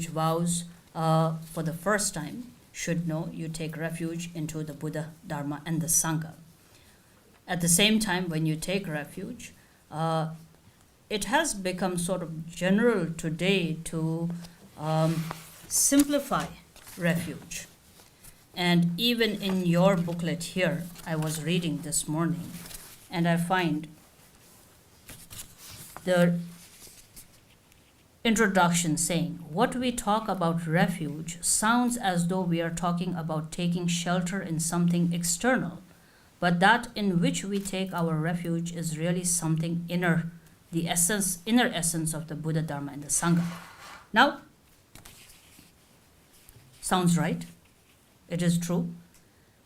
vows for the first time should know you take refuge into the Buddha, Dharma, and the Sangha. At the same time, when you take refuge, it has become sort of general today to simplify refuge. And even in your booklet here, I was reading this morning, and I find the introduction saying, what we talk about refuge sounds as though we are talking about taking shelter in something external, but that in which we take our refuge is really something inner, the inner essence of the Buddha, Dharma, and the Sangha. Now, sounds right. It is true.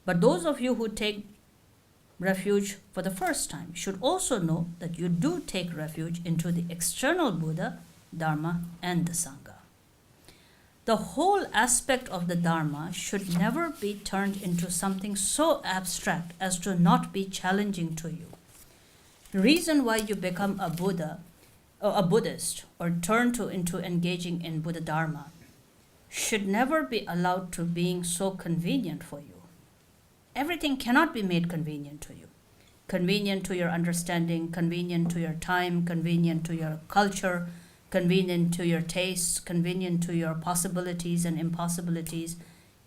But those of you who take refuge for the first time should also know that you do take refuge into the external Buddha, Dharma, and the Sangha. The whole aspect of the Dharma should never be turned into something so abstract as to not be challenging to you. The reason why you become a Buddha or a Buddhist or turn into engaging in Buddha Dharma should never be allowed to being so convenient for you. Everything cannot be made convenient to you. Convenient to your understanding, convenient to your time, convenient to your culture, convenient to your tastes, convenient to your possibilities and impossibilities.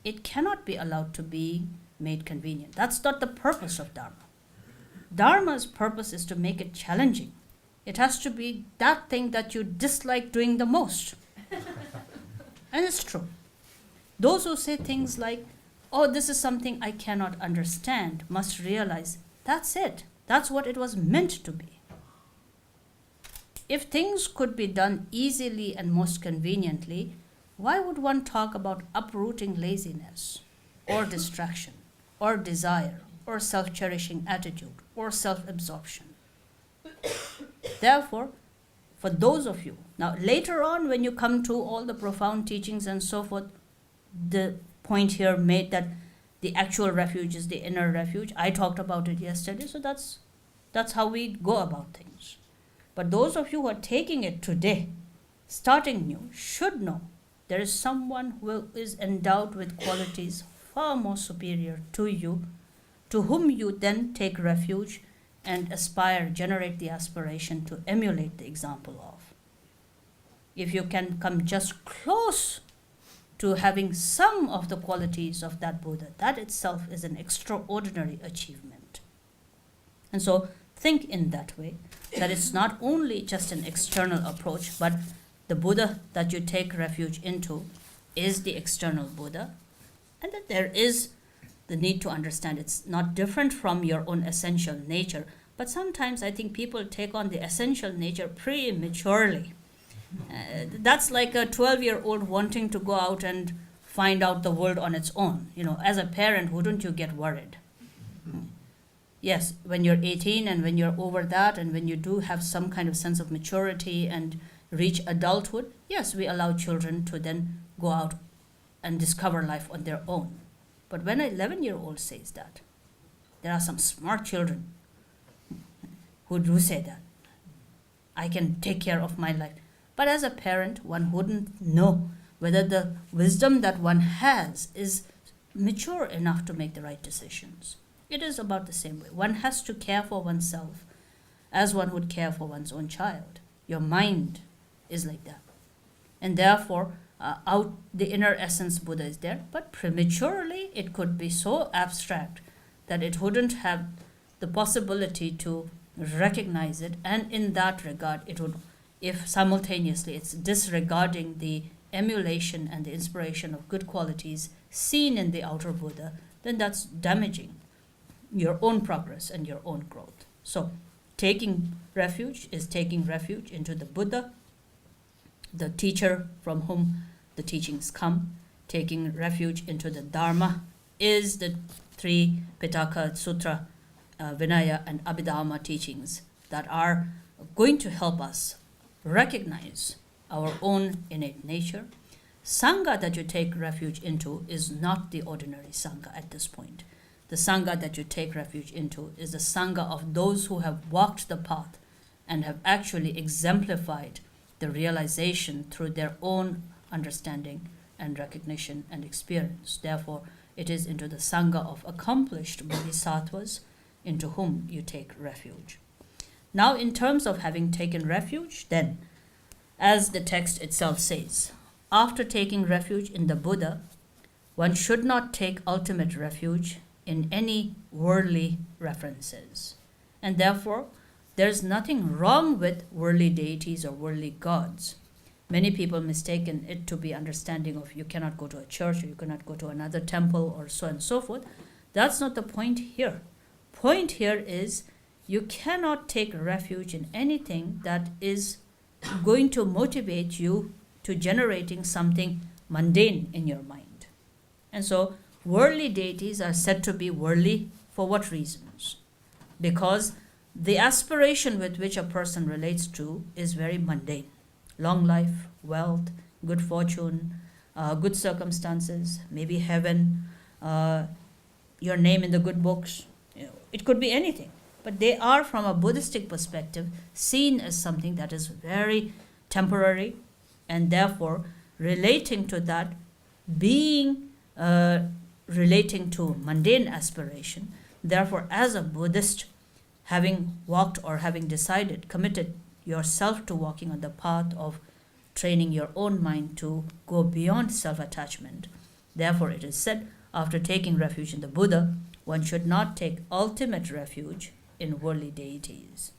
It cannot be allowed to be made convenient. That's not the purpose of Dharma. Dharma's purpose is to make it challenging. It has to be that thing that you dislike doing the most. And it's true. Those who say things like, oh, this is something I cannot understand, must realize that's it. That's what it was meant to be. If things could be done easily and most conveniently, why would one talk about uprooting laziness or distraction or desire or self-cherishing attitude or self-absorption? Therefore, for those of you, now later on when you come to all the profound teachings and so forth, the point here made that the actual refuge is the inner refuge. I talked about it yesterday, so that's how we go about things. But those of you who are taking it today, starting new, should know there is someone who is endowed with qualities far more superior to you, to whom you then take refuge and aspire, generate the aspiration to emulate the example of. If you can come just close to having some of the qualities of that Buddha, that itself is an extraordinary achievement. And so think in that way, that it's not only just an external approach, but the Buddha that you take refuge into is the external Buddha, and that there is the need to understand it's not different from your own essential nature. But sometimes I think people take on the essential nature prematurely. That's like a 12-year-old wanting to go out and find out the world on its own. You know, as a parent, wouldn't you get worried? Yes, when you're 18 and when you're over that and when you do have some kind of sense of maturity and reach adulthood, yes, we allow children to then go out and discover life on their own. But when an 11-year-old says that, there are some smart children who do say that. I can take care of my life. But as a parent, one wouldn't know whether the wisdom that one has is mature enough to make the right decisions. It is about the same way. One has to care for oneself as one would care for one's own child. Your mind is like that. And therefore, out the inner essence Buddha is there, but prematurely it could be so abstract that it wouldn't have the possibility to recognize it. And in that regard, it would, if simultaneously it's disregarding the emulation and the inspiration of good qualities seen in the outer Buddha, then that's damaging your own progress and your own growth. So taking refuge is taking refuge into the Buddha, the teacher from whom the teachings come. Taking refuge into the Dharma is the three Pitaka Sutra, Vinaya and Abhidhamma teachings that are going to help us recognize our own innate nature. Sangha that you take refuge into is not the ordinary Sangha at this point. The Sangha that you take refuge into is the Sangha of those who have walked the path and have actually exemplified the realization through their own understanding and recognition and experience. Therefore, it is into the Sangha of accomplished bodhisattvas into whom you take refuge. Now, in terms of having taken refuge, then, as the text itself says, after taking refuge in the Buddha, one should not take ultimate refuge in any worldly references. And therefore, there is nothing wrong with worldly deities or worldly gods. Many people mistaken it to be understanding of you cannot go to a church or you cannot go to another temple or so and so forth. That's not the point here. Point here is you cannot take refuge in anything that is going to motivate you to generating something mundane in your mind. And so worldly deities are said to be worldly for what reasons? Because the aspiration with which a person relates to is very mundane. Long life, wealth, good fortune, good circumstances, maybe heaven, your name in the good books. It could be anything. But they are, from a Buddhistic perspective, seen as something that is very temporary, and therefore relating to that, being relating to mundane aspiration. Therefore, as a Buddhist, having walked or having decided, committed yourself to walking on the path of training your own mind to go beyond self-attachment. Therefore, it is said, after taking refuge in the Buddha, one should not take ultimate refuge in worldly deities.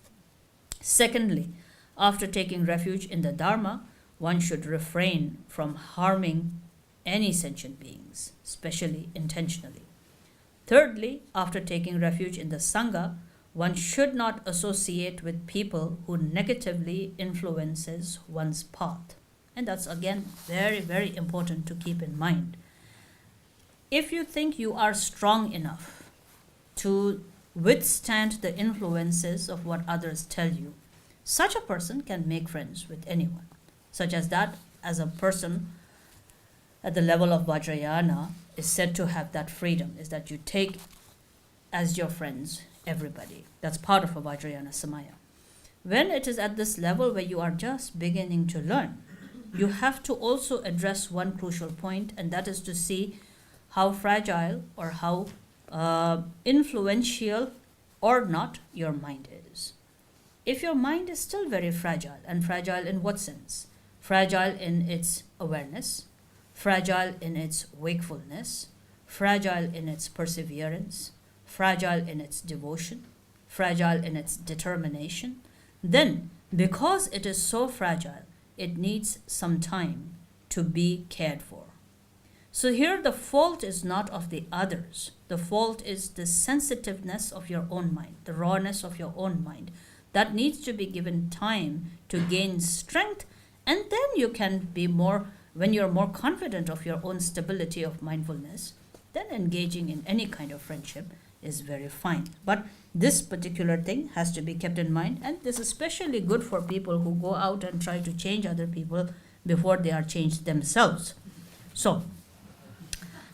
Secondly, after taking refuge in the Dharma, one should refrain from harming any sentient beings, especially intentionally. Thirdly, after taking refuge in the Sangha, one should not associate with people who negatively influences one's path. And that's again very, very important to keep in mind. If you think you are strong enough to withstand the influences of what others tell you, such a person can make friends with anyone. Such as that, as a person at the level of Vajrayana is said to have that freedom, is that you take as your friends everybody. That's part of a Vajrayana Samaya. When it is at this level where you are just beginning to learn, you have to also address one crucial point, and that is to see how fragile or how influential or not your mind is. If your mind is still very fragile, and fragile in what sense? Fragile in its awareness, fragile in its wakefulness, fragile in its perseverance, fragile in its devotion, fragile in its determination, then because it is so fragile, it needs some time to be cared for. So here the fault is not of the others. The fault is the sensitiveness of your own mind, the rawness of your own mind. That needs to be given time to gain strength, and then you can be more, when you're more confident of your own stability of mindfulness, then engaging in any kind of friendship is very fine. But this particular thing has to be kept in mind, and this is especially good for people who go out and try to change other people before they are changed themselves. So,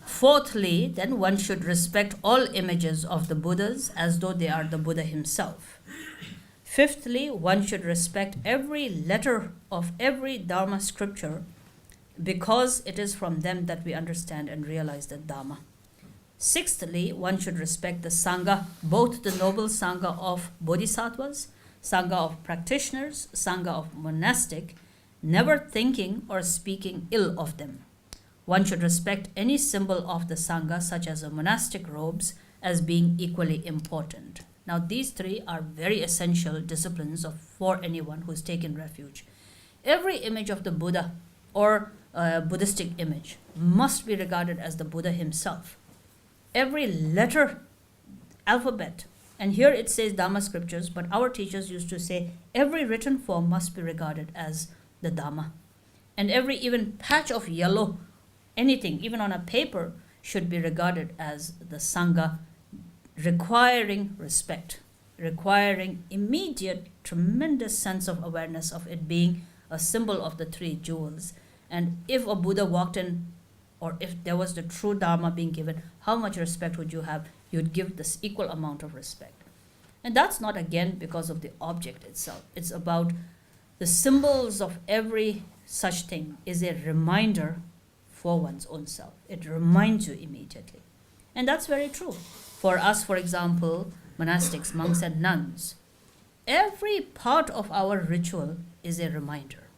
fourthly, then one should respect all images of the Buddhas as though they are the Buddha himself. Fifthly, one should respect every letter of every Dharma scripture because it is from them that we understand and realize the Dharma. Sixthly, one should respect the Sangha, both the noble Sangha of Bodhisattvas, Sangha of practitioners, Sangha of monastic, never thinking or speaking ill of them. One should respect any symbol of the Sangha, such as the monastic robes, as being equally important. Now, these three are very essential disciplines for anyone who has taken refuge. Every image of the Buddha or Buddhistic image must be regarded as the Buddha himself. Every letter, alphabet, and here it says Dhamma scriptures, but our teachers used to say every written form must be regarded as the Dhamma. And every even patch of yellow, anything, even on a paper, should be regarded as the Sangha, requiring respect, requiring immediate, tremendous sense of awareness of it being a symbol of the three jewels. And if a Buddha walked in, or if there was the true Dharma being given, how much respect would you have? You'd give this equal amount of respect. And that's not, again, because of the object itself. It's about the symbols of every such thing is a reminder for one's own self. It reminds you immediately. And that's very true. For us, for example, monastics, monks and nuns, every part of our ritual is a reminder.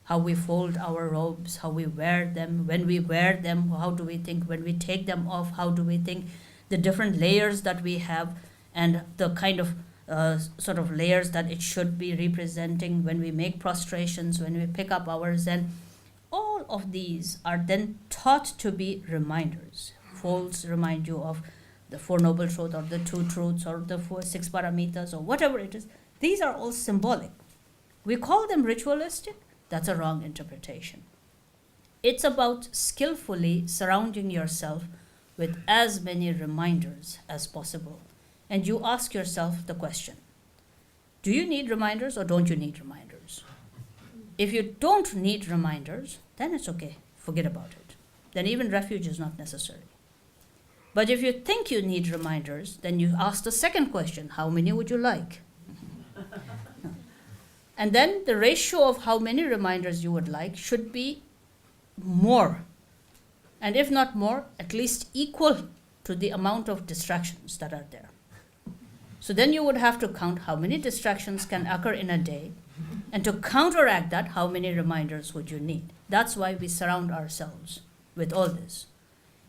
How we fold our robes, how we wear them, when we wear them, how do we think, when we take them off, how do we think, the different layers that we have, and the kind of sort of layers that it should be representing when we make prostrations, when we pick up our Zen. All of these are then taught to be reminders. Folds remind you of the Four Noble Truths or the Two Truths or the Six Paramitas or whatever it is. These are all symbolic. We call them ritualistic. That's a wrong interpretation. It's about skillfully surrounding yourself with as many reminders as possible. And you ask yourself the question, do you need reminders or don't you need reminders? If you don't need reminders, then it's okay. Forget about it. Then even refuge is not necessary. But if you think you need reminders, then you ask the second question, how many would you like? And then the ratio of how many reminders you would like should be more. And if not more, at least equal to the amount of distractions that are there. So then you would have to count how many distractions can occur in a day, and to counteract that, how many reminders would you need? That's why we surround ourselves with all this.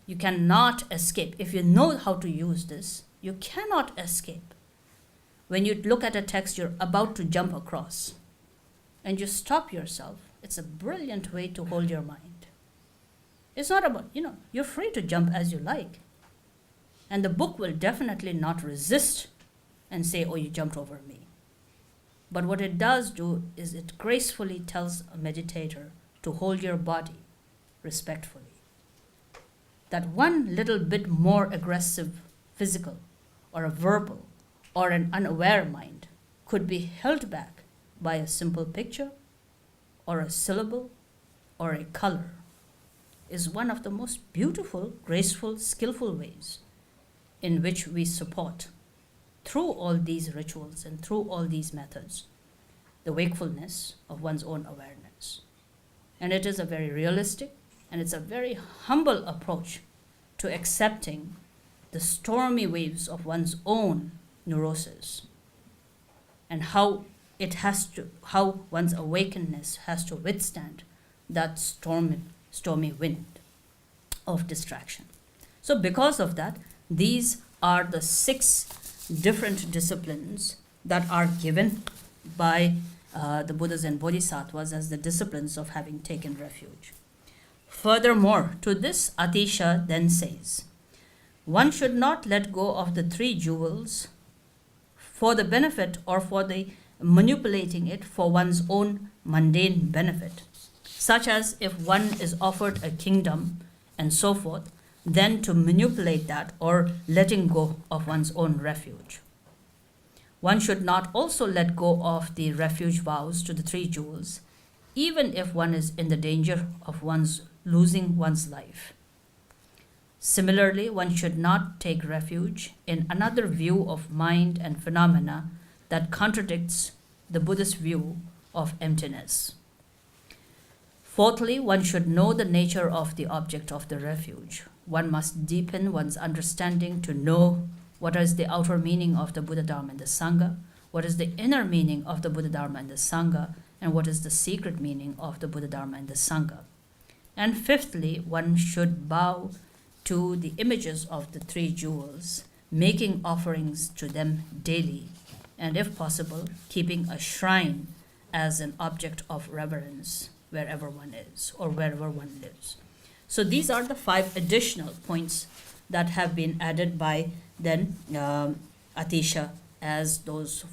You cannot escape. If you know how to use this, you cannot escape. When you look at a text you're about to jump across, and you stop yourself, it's a brilliant way to hold your mind. It's not about, you're free to jump as you like. And the book will definitely not resist and say, oh, you jumped over me. But what it does do is it gracefully tells a meditator to hold your body respectfully. That one little bit more aggressive physical or a verbal or an unaware mind could be held back by a simple picture or a syllable or a color is one of the most beautiful, graceful, skillful ways in which we support, through all these rituals and through all these methods, the wakefulness of one's own awareness. And it is a very realistic and it's a very humble approach to accepting the stormy waves of one's own neurosis and how one's awakenedness has to withstand that stormy wind of distraction. So because of that, these are the 6 different disciplines that are given by the Buddhas and Bodhisattvas as the disciplines of having taken refuge. Furthermore, to this Atisha then says, one should not let go of the 3 jewels for the benefit or for the manipulating it for one's own mundane benefit, such as if one is offered a kingdom and so forth, then to manipulate that or letting go of one's own refuge. One should not also let go of the refuge vows to the 3 jewels, even if one is in the danger of losing one's life. Similarly, one should not take refuge in another view of mind and phenomena that contradicts the Buddhist view of emptiness. Fourthly, one should know the nature of the object of the refuge. One must deepen one's understanding to know what is the outer meaning of the Buddha Dharma and the Sangha, what is the inner meaning of the Buddha Dharma and the Sangha, and what is the secret meaning of the Buddha Dharma and the Sangha. And fifthly, one should bow to the images of the 3 jewels, making offerings to them daily, and if possible, keeping a shrine as an object of reverence wherever one is or wherever one lives. So these are the 5 additional points that have been added by then Atisha as those